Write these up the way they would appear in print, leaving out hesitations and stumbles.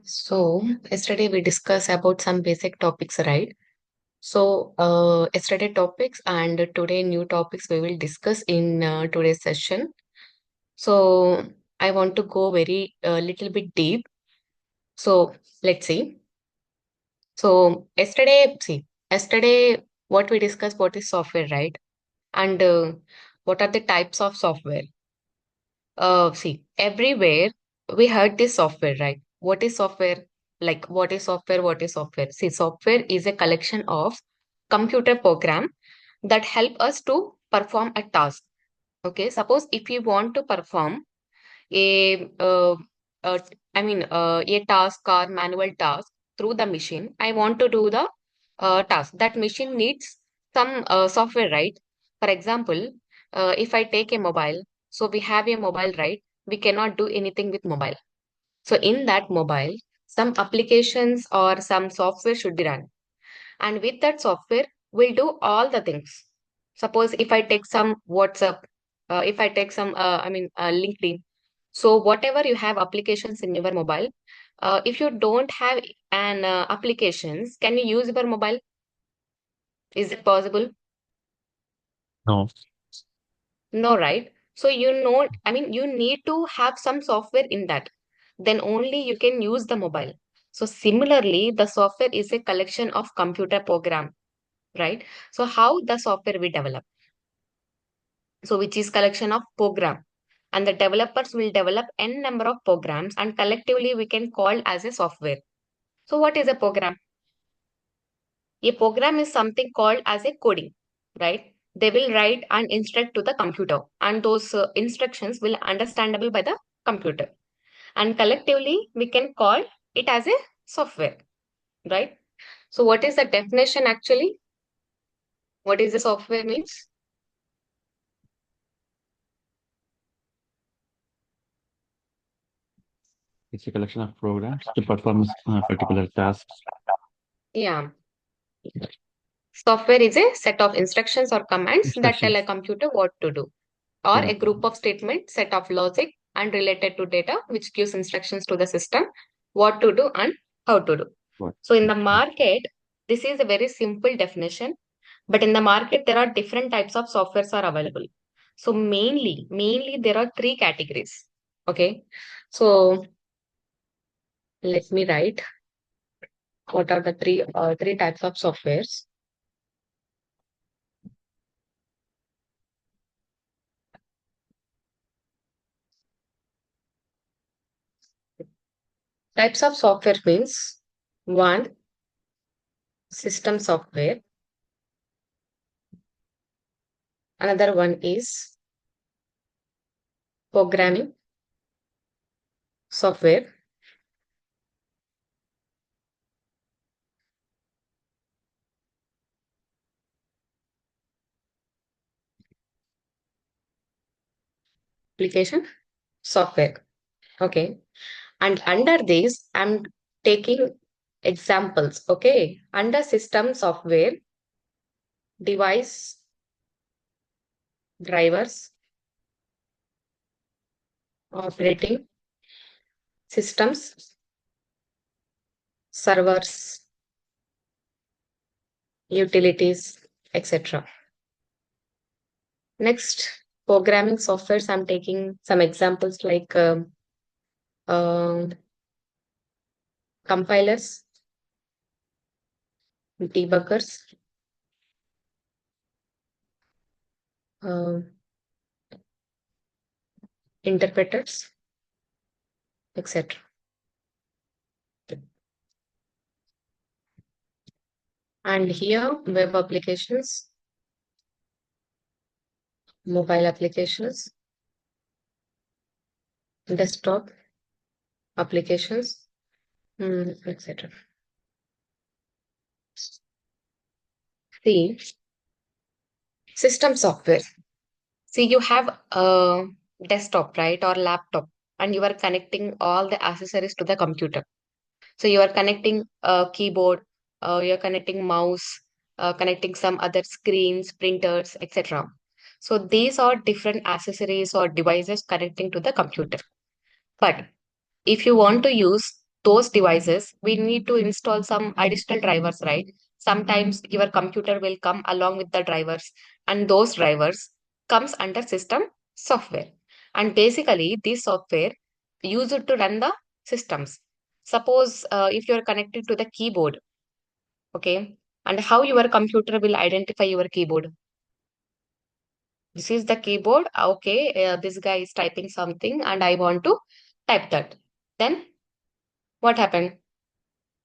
So, yesterday we discussed about some basic topics, right? So, yesterday topics and today new topics we will discuss in today's session. So, I want to go very little bit deep. So, let's see. So, yesterday what we discussed, what is software, right? And what are the types of software? Everywhere we heard this software, right? What is software? Like, what is software? What is software? See, software is a collection of computer program that help us to perform a task. Okay, suppose if you want to perform a, uh, a task or manual task through the machine. I want to do the task. That machine needs some software, right? For example, if I take a mobile, so we have a mobile, right? We cannot do anything with mobile. So in that mobile, some applications or some software should be run. And with that software, we'll do all the things. Suppose if I take some WhatsApp, if I take some, LinkedIn. So whatever you have applications in your mobile, if you don't have an applications, can you use your mobile? Is it possible? No, No, right? So you need to have some software in that. Then only you can use the mobile. So similarly, the software is a collection of computer program, right? So how the software we develop? So which is collection of program. And the developers will develop n number of programs and collectively we can call as a software. So what is a program? A program is something called as a coding, right? They will write and instruct to the computer, and those instructions will understandable by the computer. And collectively, we can call it as a software, right? So, what is the definition actually? What is the software means? it's a collection of programs to perform a particular task. Yeah, software is a set of instructions or commands that tell a Instructions. computer what to do, or Yeah. a group of statements, set of logic, and related to data, which gives instructions to the system what to do and how to do. What? So in the Yeah. market, this is a very simple definition, but in the market, there are different types of softwares are available. So mainly there are three categories. Okay. So let me write what are the three types of softwares. Types of software means one, system software. Another one is programming software. Application software. Okay. And under this, I'm taking examples. Okay. Under system software, device, drivers, operating systems, servers, utilities, etc. Next, programming softwares, I'm taking some examples like uh, compilers, debuggers, uh, interpreters, etc. And here, web applications, mobile applications, desktop applications, etc. See, system software. See, you have a desktop, right, or laptop, and you are connecting all the accessories to the computer. So you are connecting a keyboard, you're connecting mouse, connecting some other screens, printers, etc. So these are different accessories or devices connecting to the computer. But if you want to use those devices, we need to install some additional drivers, right? Sometimes your computer will come along with the drivers, and those drivers comes under system software. And basically, this software used to run the systems. Suppose if you are connected to the keyboard, okay, and how your computer will identify your keyboard. This is the keyboard. Okay, this guy is typing something, and I want to type that. Then what happened?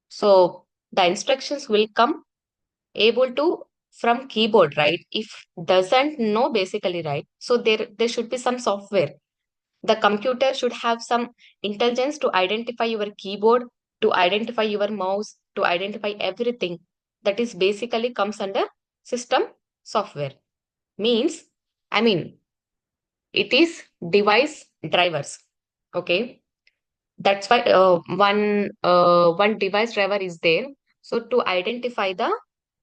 So the instructions will come able to from keyboard, right? If doesn't know basically, right? So there should be some software. The computer should have some intelligence to identify your keyboard, to identify your mouse, to identify everything. That is basically comes under system software. Means, I mean, it is device drivers. Okay. That's why one device driver is there. So to identify the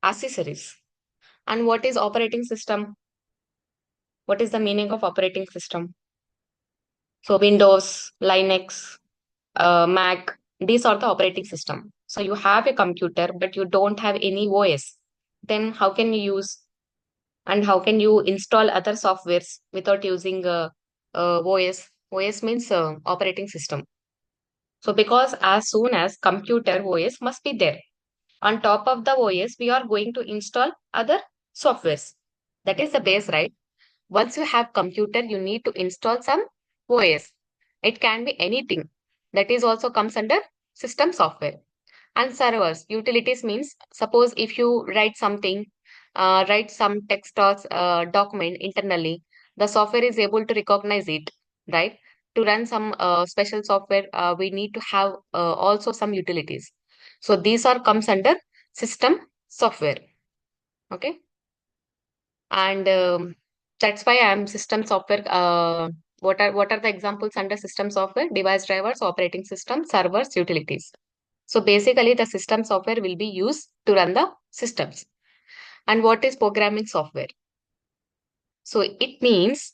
accessories. And what is operating system? What is the meaning of operating system? So Windows, Linux, Mac, these are the operating system. So you have a computer, but you don't have any OS. Then how can you use and how can you install other softwares without using OS? OS means operating system. So because as soon as computer OS must be there, on top of the OS, we are going to install other softwares. That is the base, right? Once you have computer, you need to install some OS. It can be anything. That is also comes under system software. And servers, utilities means suppose if you write something, write some text or document internally, the software is able to recognize it, right? To run some special software, we need to have also some utilities. So these are comes under system software. Okay. And that's why I'm system software. What are the examples under system software? Device drivers, operating system, servers, utilities. So basically, the system software will be used to run the systems. And what is programming software? So it means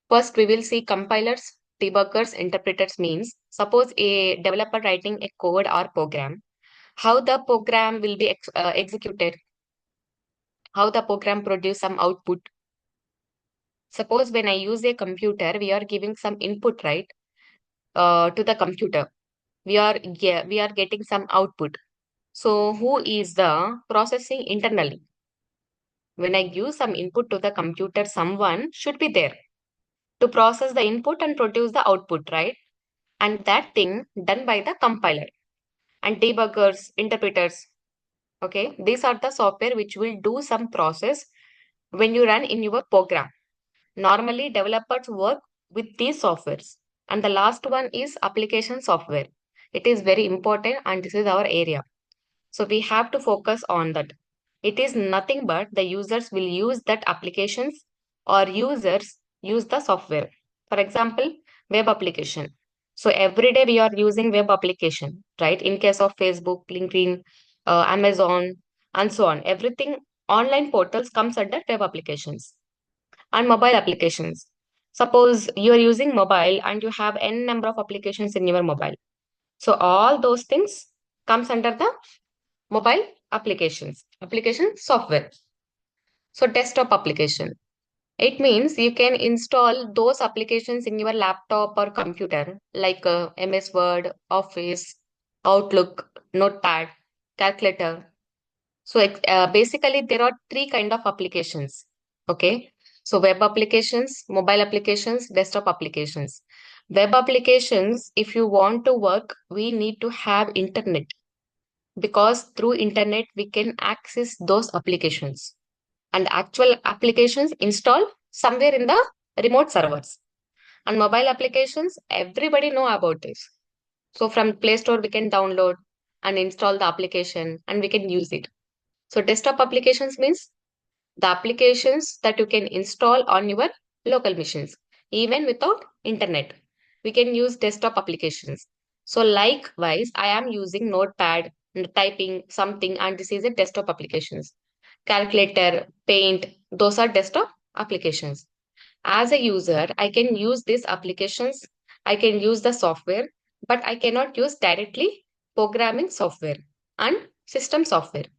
first we will see compilers, debuggers, interpreters means suppose a developer writing a code or program, how the program will be executed, how the program produce some output. Suppose when I use a computer, we are giving some input, right, to the computer. We are getting some output. So who is the processing internally? When I give some input to the computer, someone should be there to process the input and produce the output, right? And that thing done by the compiler and debuggers, interpreters. Okay, these are the software which will do some process when you run in your program. Normally, developers work with these softwares. And the last one is application software. It is very important, and this is our area. So we have to focus on that. It is nothing but the users will use that applications or users use the software. For example, web application. So every day we are using web application, right? In case of Facebook, LinkedIn, Amazon, and so on. Everything online portals comes under web applications and mobile applications. Suppose you are using mobile and you have n number of applications in your mobile. So all those things comes under the mobile applications, application software. So desktop application. It means you can install those applications in your laptop or computer like MS Word, Office, Outlook, Notepad, calculator. So basically there are three kind of applications. Okay. So web applications, mobile applications, desktop applications. Web applications, if you want to work, we need to have internet because through internet we can access those applications and actual applications installed somewhere in the remote servers. And mobile applications, everybody know about this. So from Play Store we can download and install the application and we can use it. So desktop applications means the applications that you can install on your local machines even without internet. We can use desktop applications. So likewise I am using notepad typing something and this is a desktop applications. Calculator, paint, those are desktop applications. As a user I can use these applications, I can use the software, but I cannot use directly programming software, and system software,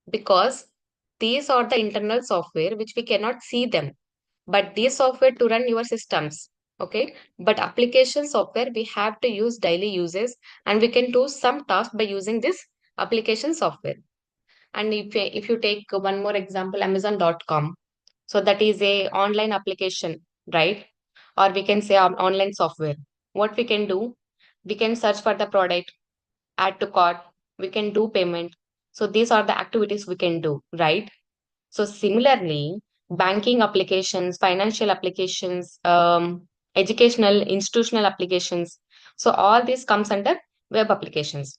because these are the internal software which we cannot see them, but these software to run your systems. Okay, but application software we have to use daily uses, and we can do some task by using this application software. And if you take one more example, Amazon.com, so that is a online application, right? Or we can say online software. What we can do, we can search for the product, add to cart, we can do payment. So these are the activities we can do, right? So similarly, banking applications, financial applications, educational, institutional applications. So all this comes under web applications.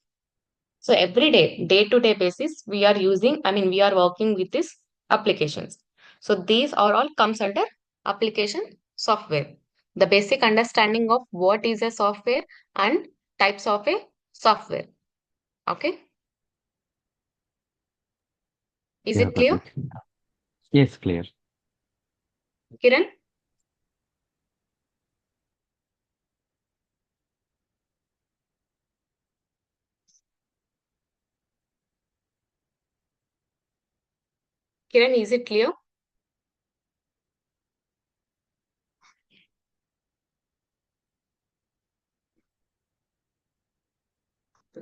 So every day, day to day basis, we are using, I mean, we are working with these applications. So these are all comes under application software. The basic understanding of what is a software and types of a software. Okay. Is Yeah, it clear? perfect. Yes, clear. Kiran? Kiran, is it clear?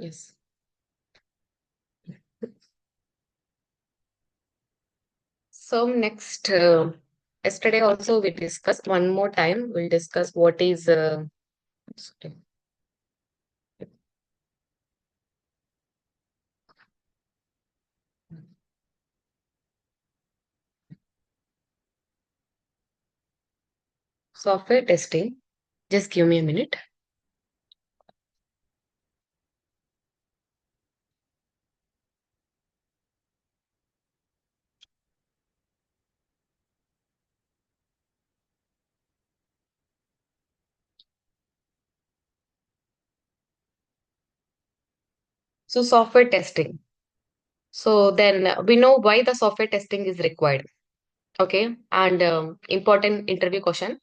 Yes. So next, yesterday also we discussed one more time. We'll discuss what is sorry, software testing. Just give me a minute. So software testing. So then we know why the software testing is required. Okay, and important interview question.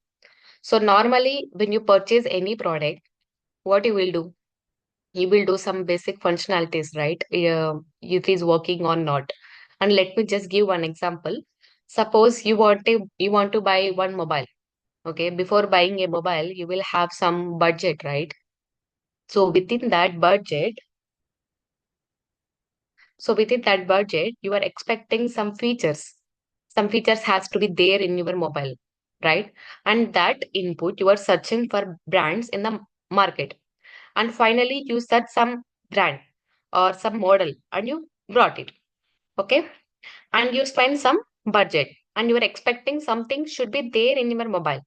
So normally when you purchase any product, what you will do? You will do some basic functionalities, right? It is working or not. And let me just give one example. Suppose you want to buy one mobile. Okay, before buying a mobile, you will have some budget, right? So within that budget, you are expecting some features. Some features has to be there in your mobile, right? And that input, you are searching for brands in the market. And finally, you search some brand or some model and you brought it. Okay. And you spend some budget and you are expecting something should be there in your mobile.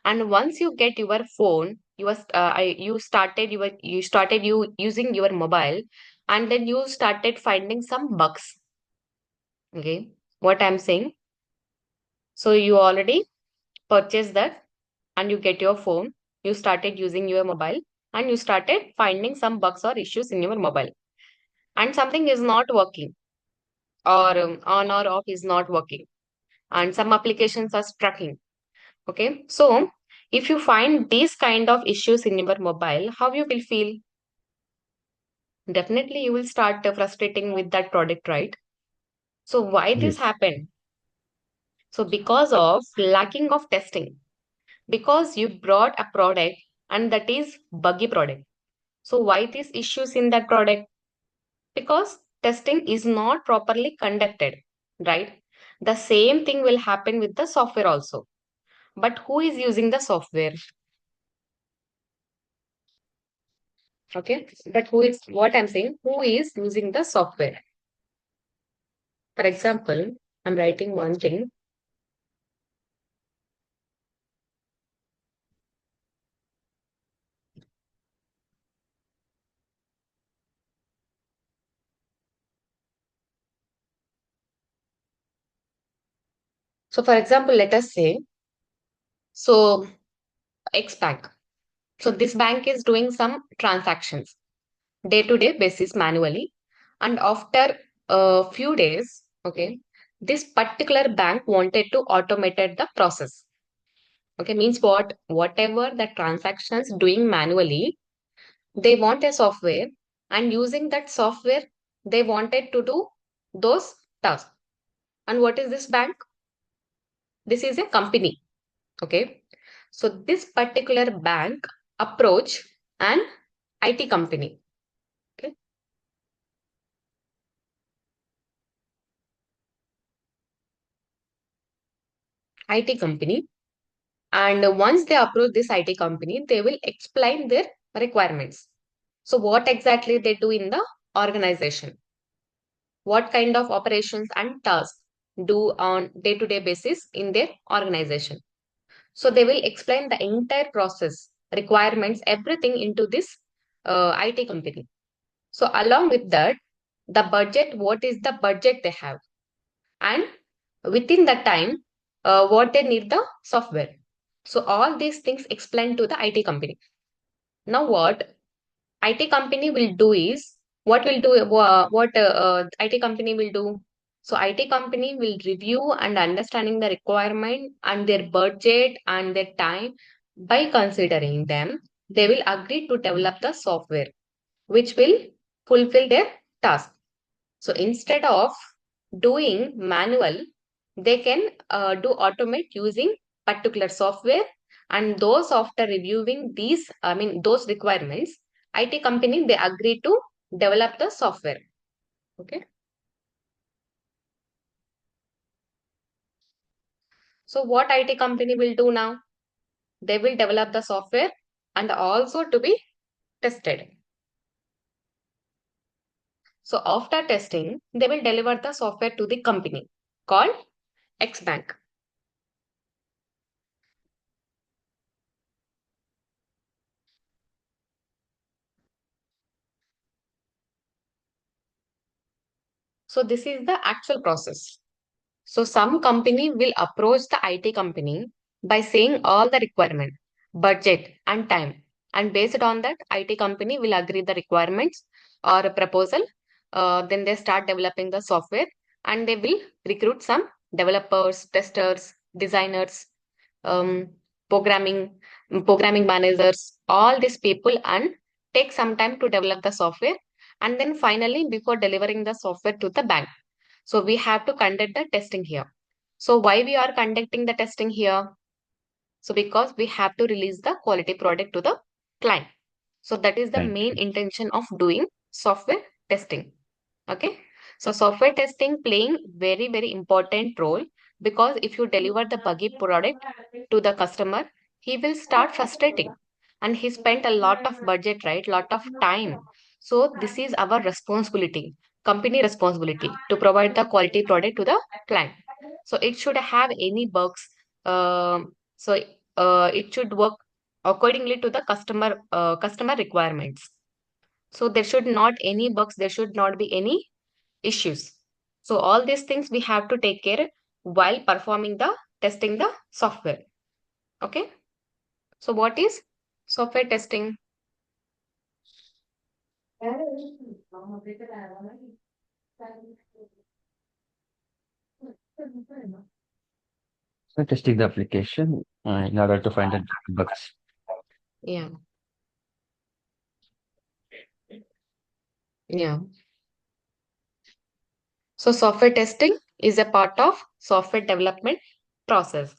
And once you get your phone, you started you using your mobile, and then you started finding some bugs. Okay, what I'm saying. So you already purchased that, and you get your phone. You started using your mobile, and you started finding some bugs or issues in your mobile, and something is not working, or on or off is not working, and some applications are struggling. Okay, so if you find these kind of issues in your mobile, how you will feel? Definitely you will start frustrating with that product, right? So why this Yes. happened? So because of lacking of testing, because you brought a product and that is buggy product. So why these issues in that product? Because testing is not properly conducted, right? The same thing will happen with the software also. But who is using the software? Okay, but who is, what I'm saying, who is using the software? For example, I'm writing one thing. So for example, let us say, so X bank. So this bank is doing some transactions day to day basis manually. And after a few days, okay, this particular bank wanted to automated the process. Okay, means whatever the transactions doing manually, they want a software, and using that software, they wanted to do those tasks. And what is this bank? This is a company. Okay. So this particular bank approach an IT company. Okay. IT company. And once they approach this IT company, they will explain their requirements. So what exactly they do in the organization, what kind of operations and tasks do on day-to-day basis in their organization. So they will explain the entire process, requirements, everything into this IT company. So along with that, the budget, what is the budget they have, and within that time, what they need the software. So all these things explained to the IT company. Now what IT company will do is, what will do what IT company will do. So IT company will review and understanding the requirement and their budget and their time. By considering them, they will agree to develop the software which will fulfill their task. So instead of doing manual, they can do automate using particular software. And those after reviewing these, I mean those requirements, IT company they agree to develop the software. Okay. So what IT company will do now? They will develop the software and also to be tested. So after testing, they will deliver the software to the company called X Bank. So this is the actual process. So some company will approach the IT company by saying all the requirement, budget and time. And based on that, IT company will agree the requirements or a proposal. Then they start developing the software and they will recruit some developers, testers, designers, um, programming, programming managers, all these people and take some time to develop the software. And then finally, before delivering the software to the bank, so we have to conduct the testing here. So why we are conducting the testing here? So because we have to release the quality product to the client. So that is the Right. main intention of doing software testing. Okay. So software testing playing very, very important role, because if you deliver the buggy product to the customer, he will start frustrating and he spent a lot of budget, right? Lot of time. So this is our responsibility, company responsibility to provide the quality product to the client. So it should have any bugs. So it should work accordingly to the customer requirements. So there should not any bugs, there should not be any issues. So all these things we have to take care while performing the testing the software. Okay. So what is software testing? So testing the application in order to find the bugs. Yeah. Yeah. So software testing is a part of software development process,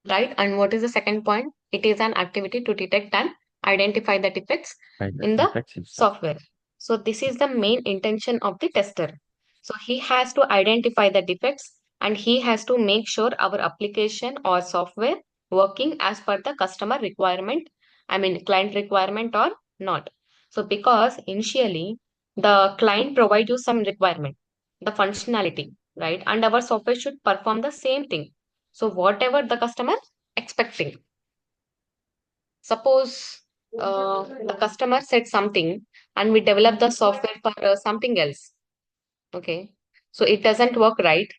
right? And what is the second point? It is an activity to detect and identify the defects Find the in the defects in stuff. software. So this is the main intention of the tester. So he has to identify the defects and he has to make sure our application or software working as per the customer requirement, I mean client requirement or not. So because initially the client provide you some requirement, the functionality, right? And our software should perform the same thing. So whatever the customer expecting. Suppose the customer said something and we develop the software for something else. Okay. So it doesn't work right.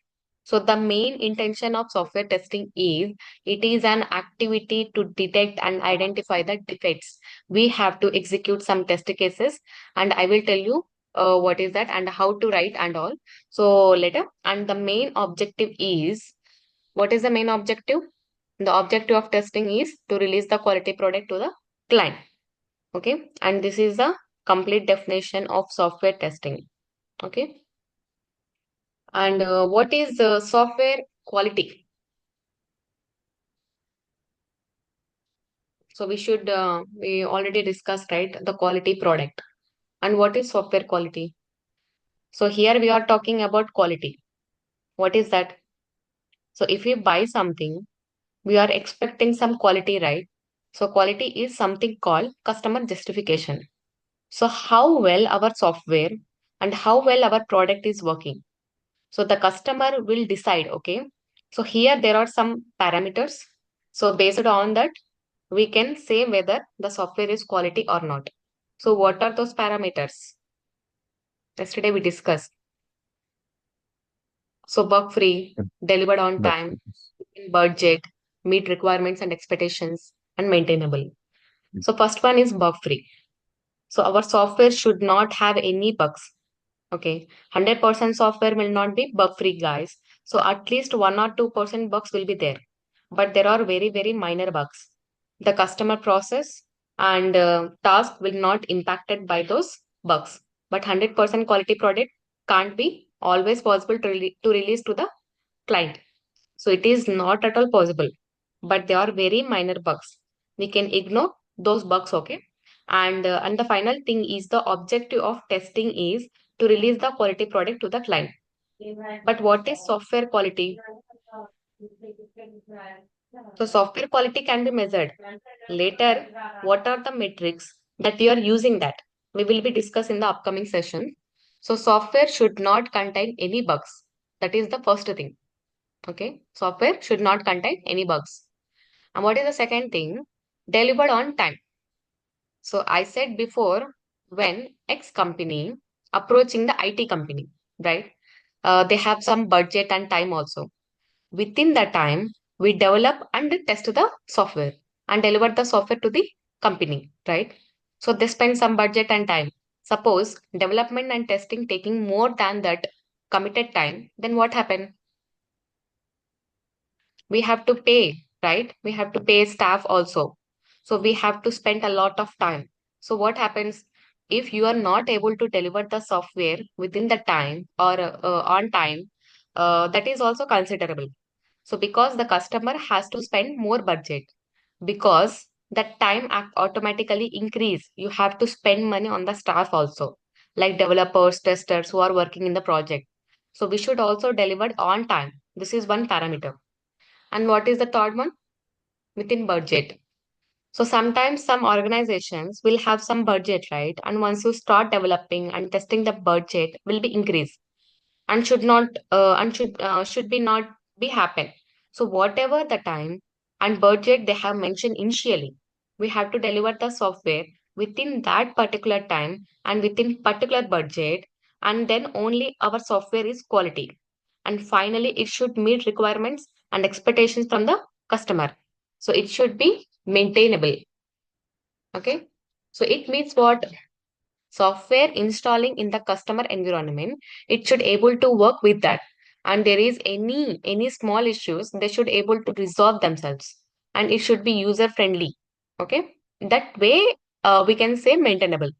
So the main intention of software testing is it is an activity to detect and identify the defects. We have to execute some test cases and I will tell you what is that and how to write and all. So later, and the main objective is, what is the main objective? The objective of testing is to release the quality product to the client. Okay. And this is the complete definition of software testing. Okay. And what is software quality? So we already discussed, right, the quality product. And what is software quality? So here we are talking about quality. What is that? So if we buy something, we are expecting some quality, right? So quality is something called customer justification. So how well our software and how well our product is working. So the customer will decide, okay? So here there are some parameters. So based on that, we can say whether the software is quality or not. So what are those parameters? Yesterday we discussed. So bug free, Yep. delivered on But time, in budget, meet requirements and expectations, and maintainable. So first one is bug free. So our software should not have any bugs. Okay, 100% software will not be bug free, guys. So at least 1 or 2% bugs will be there, but there are very very minor bugs. The customer process and task will not impacted by those bugs. But 100% quality product can't be always possible to release to the client. So it is not at all possible, but they are very minor bugs. We can ignore those bugs, okay? And the final thing is the objective of testing is to release the quality product to the client. But what is software quality? So software quality can be measured. Later, what are the metrics that you are using that? We will be discussing in the upcoming session. So software should not contain any bugs. That is the first thing. Okay. Software should not contain any bugs. And what is the second thing? Delivered on time. So I said before, when X company approaching the IT company, right? They have some budget and time also. Within that time, we develop and test the software and deliver the software to the company, right? So they spend some budget and time. Suppose development and testing taking more than that committed time, then what happen? We have to pay, right? We have to pay staff also. So we have to spend a lot of time. So what happens if you are not able to deliver the software within the time or on time? That is also considerable. So because the customer has to spend more budget, because that time automatically increase, you have to spend money on the staff also, like developers, testers who are working in the project. So we should also deliver on time. This is one parameter. And what is the third one? Within budget. So sometimes some organizations will have some budget, right? And once you start developing and testing, the budget will be increased and should be not be happen. So whatever the time and budget they have mentioned initially, we have to deliver the software within that particular time and within particular budget, and then only our software is quality. And finally, it should meet requirements and expectations from the customer. So it should be maintainable. Okay. So it means what? Software installing in the customer environment, it should able to work with that. And there is any small issues, they should able to resolve themselves. And it should be user friendly. Okay. That way, we can say maintainable.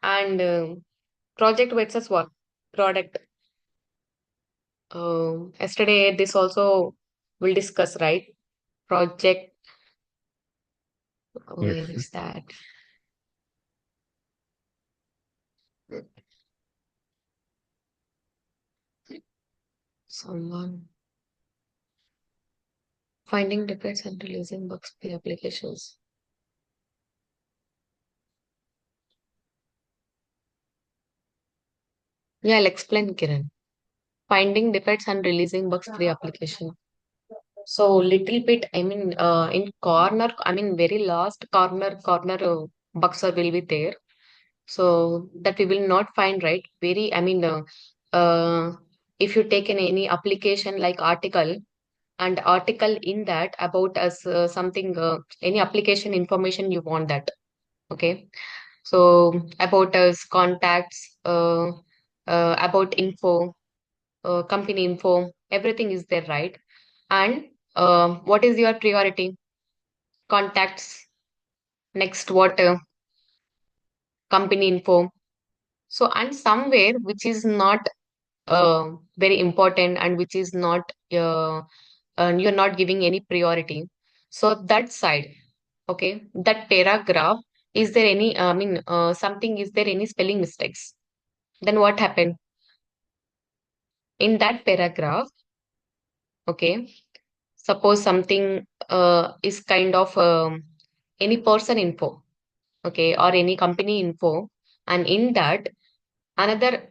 And project versus what? Product. Yesterday, this also we'll discuss, right? Project. Where yes, is that? Someone finding defects and releasing bugs in applications. Yeah, I'll explain, Kiran. Finding defects and releasing bugs free application. So little bit, I mean, in corner, I mean, very last corner bugs are will be there. So that we will not find, right? Very, I mean, if you take any application like article and article in that about us something, any application information you want that. Okay. So about us, contacts, about info, company info, everything is there, right? And what is your priority? Contacts. Next, what? company info. So, and somewhere which is not very important and which is not, and you're not giving any priority. So that side, okay, that paragraph, is there any, something, is there any spelling mistakes? Then what happened? In that paragraph, okay, suppose something is kind of any person info, okay, or any company info, and in that another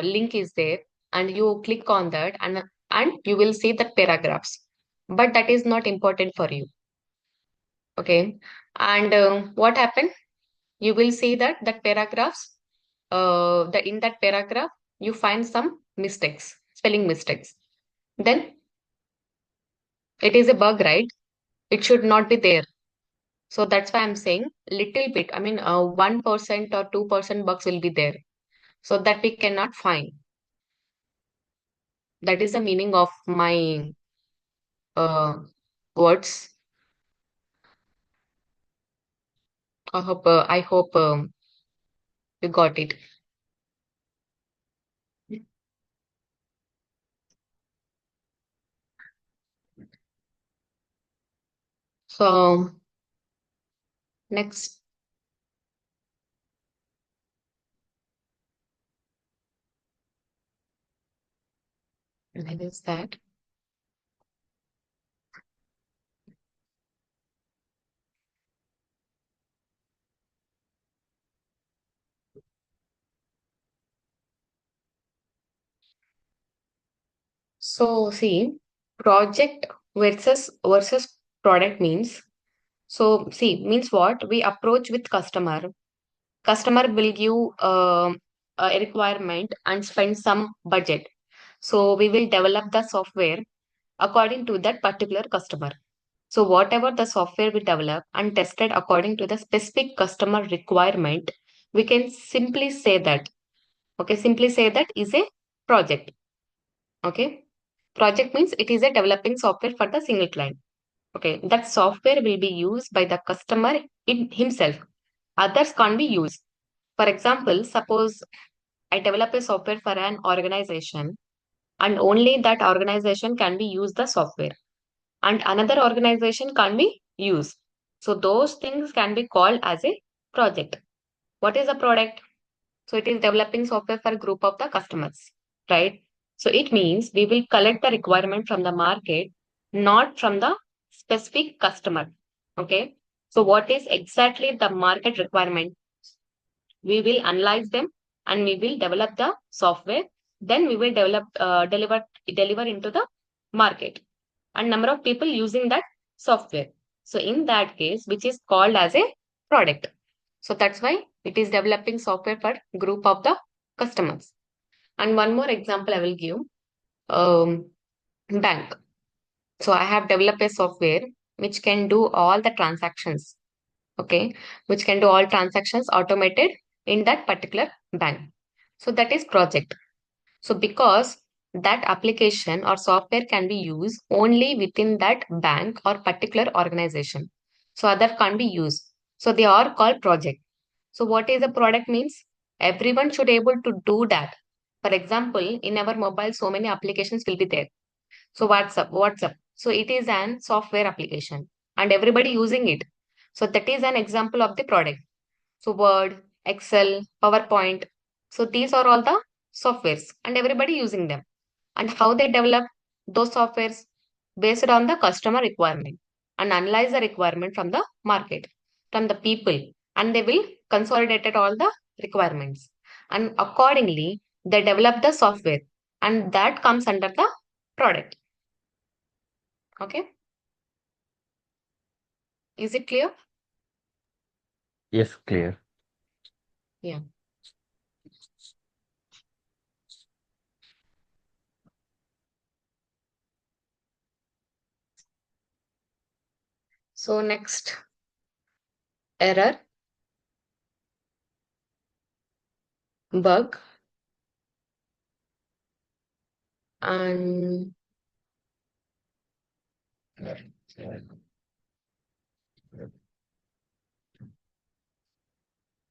link is there, and you click on that, and you will see the paragraphs, but that is not important for you, okay. And what happened? You will see that that paragraphs, the in that paragraph you find some mistakes, spelling mistakes. Then it is a bug, right? It should not be there. So that's why I'm saying little bit. I mean, 1% or 2% bugs will be there, so that we cannot find. That is the meaning of my uh, words. I hope you got it. So next, what is that? So see, project versus product means. So see, means what? We approach with customer. Customer will give a requirement and spend some budget. So we will develop the software according to that particular customer. So whatever the software we develop and tested according to the specific customer requirement, we can simply say that. Okay, simply say that is a project. Okay. Project means it is a developing software for the single client. Okay. That software will be used by the customer in himself. Others can't be used. For example, suppose I develop a software for an organization, and only that organization can be used the software, and another organization can't be used. So those things can be called as a project. What is a product? So it is developing software for a group of the customers, right? So it means we will collect the requirement from the market, not from the specific customer. Okay. So what is exactly the market requirement? We will analyze them and we will develop the software. Then we will deliver into the market and number of people using that software. So in that case, which is called as a product. So that's why it is developing software for group of the customers. And one more example I will give. Um, Bank. So I have developed a software which can do all the transactions. Okay, which can do all transactions automated in that particular bank. So that is project. So because that application or software can be used only within that bank or particular organization. So other can't be used. So they are called project. So what is a product means? Everyone should able to do that. For example, in our mobile, so many applications will be there. So WhatsApp. So it is an software application and everybody using it. So that is an example of the product. So Word, Excel, PowerPoint. So these are all the softwares and everybody using them. And how they develop those softwares based on the customer requirement and analyze the requirement from the market, from the people, and they will consolidate all the requirements. And accordingly, they develop the software and that comes under the product. Okay. Is it clear? Yes, clear. Yeah. So next, error, bug, and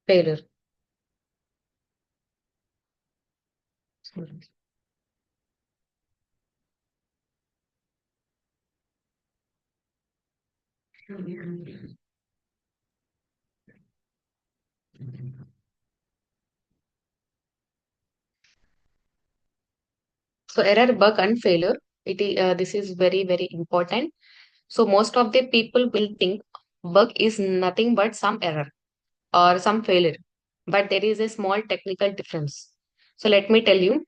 failure. So error, bug, and failure. This is very, very important. So most of the people will think bug is nothing but some error or some failure, but there is a small technical difference. So let me tell you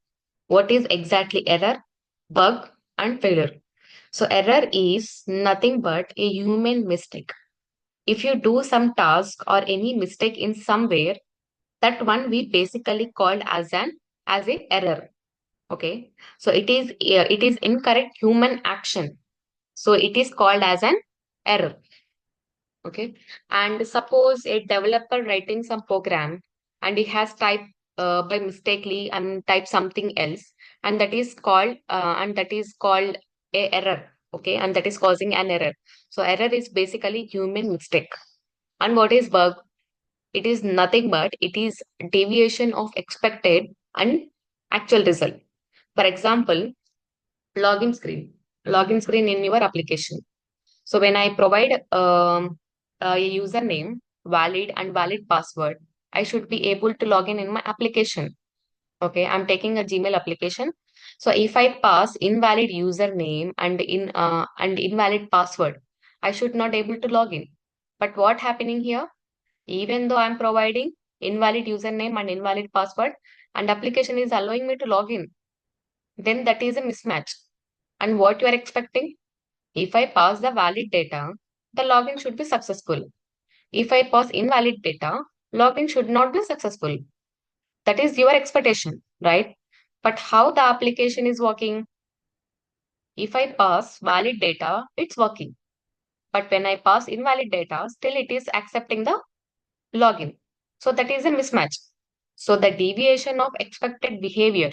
what is exactly error, bug, and failure. So error is nothing but a human mistake. If you do some task or any mistake in somewhere, that one we basically called as a error. Okay, so it is incorrect human action. So it is called as an error. Okay, and suppose a developer writing some program and he has typed by mistakenly and type something else, and that is called a error. Okay, and that is causing an error. So error is basically human mistake. And what is bug? It is nothing but it is deviation of expected and actual result. For example, login screen, login screen in your application. So when I provide a username, valid and valid password, I should be able to log in my application. Okay, I'm taking a Gmail application. So if I pass invalid username and invalid password, I should not able to log in. But what happening here? Even though I'm providing invalid username and invalid password, and application is allowing me to log in, then that is a mismatch. And what you are expecting? If I pass the valid data, the login should be successful. If I pass invalid data, login should not be successful. That is your expectation, right? But how the application is working? If I pass valid data, it's working. But when I pass invalid data, still it is accepting the login. So that is a mismatch. So the deviation of expected behavior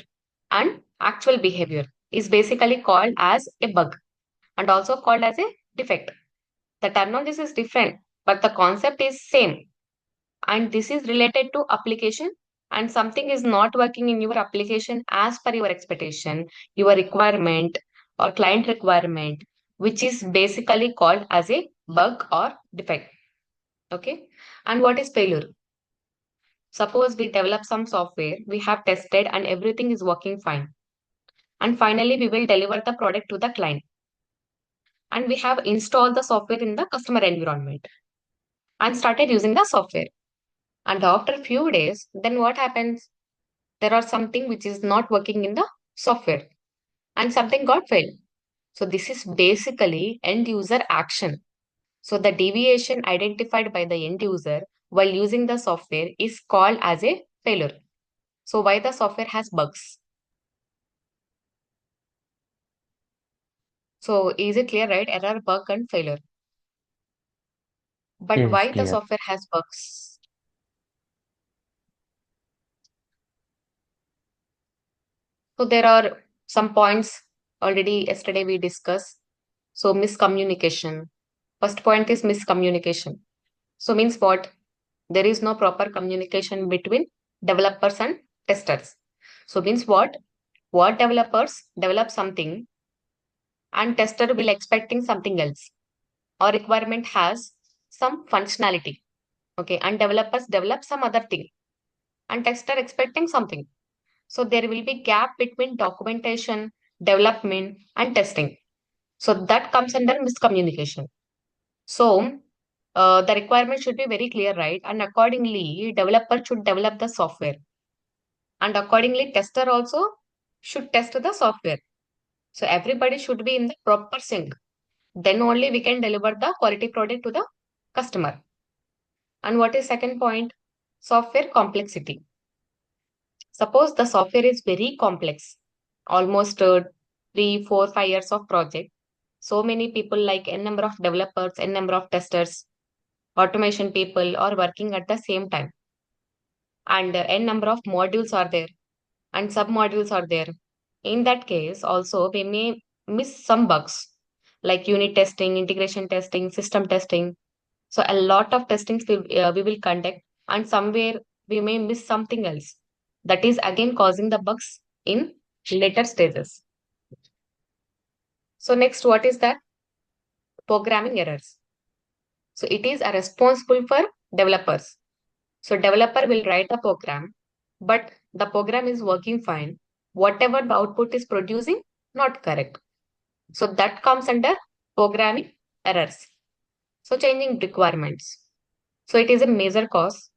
and actual behavior is basically called as a bug and also called as a defect. The terminology is different, but the concept is same. And this is related to application, and something is not working in your application as per your expectation, your requirement or client requirement, which is basically called as a bug or defect. Okay. And what is failure? Suppose we develop some software, we have tested and everything is working fine. And finally, we will deliver the product to the client. And we have installed the software in the customer environment and started using the software. And after a few days, then what happens? There are something which is not working in the software and something got failed. So this is basically end user action. So the deviation identified by the end user while using the software is called as a failure. So why the software has bugs? So is it clear, right? Error, bug, and failure. But Yes, why the clear. software has bugs? So there are some points already yesterday we discussed. So miscommunication. First point is miscommunication. So means what? There is no proper communication between developers and testers. So means what? What developers develop something and tester will expecting something else or requirement has some functionality. Okay, and developers develop some other thing and tester expecting something. So there will be gap between documentation, development, and testing. So that comes under miscommunication. So the requirement should be very clear, right? And accordingly, developer should develop the software, and accordingly, tester also should test the software. So everybody should be in the proper sync. Then only we can deliver the quality product to the customer. And what is second point? Software complexity. Suppose the software is very complex, almost 3, 4, 5 years of project. So many people like n number of developers, n number of testers, automation people are working at the same time. And n number of modules are there and sub modules are there. In that case, also we may miss some bugs like unit testing, integration testing, system testing. So a lot of testings we will conduct, and somewhere we may miss something else. That is again causing the bugs in later stages. So next, what is that? Programming errors. So it is a responsible for developers. So developer will write the program, but the program is working fine. Whatever the output is producing, not correct. So that comes under programming errors. So changing requirements. So it is a major cause.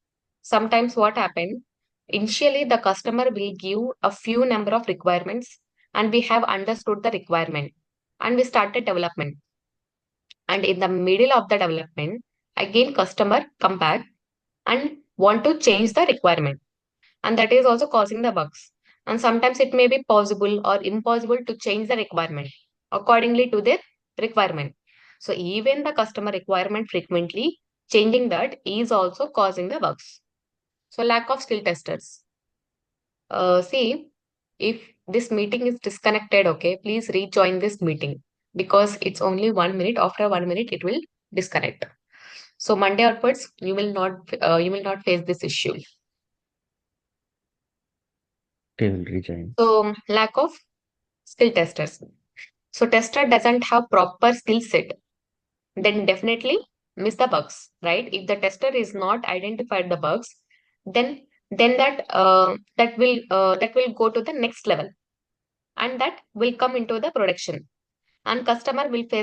Sometimes what happen, initially the customer will give a few number of requirements and we have understood the requirement and we started development. And in the middle of the development, again customer come back and want to change the requirement. And that is also causing the bugs. And sometimes it may be possible or impossible to change the requirement accordingly to their requirement. So even the customer requirement frequently changing that is also causing the bugs. So lack of skill testers. See, if this meeting is disconnected, okay, please rejoin this meeting because it's only 1 minute. After 1 minute, it will disconnect. So Monday onwards, you will not face this issue. They will rejoin. So lack of skill testers. So tester doesn't have proper skill set, then definitely miss the bugs, right? If the tester is not identified the bugs, then that will go to the next level and that will come into the production and customer will face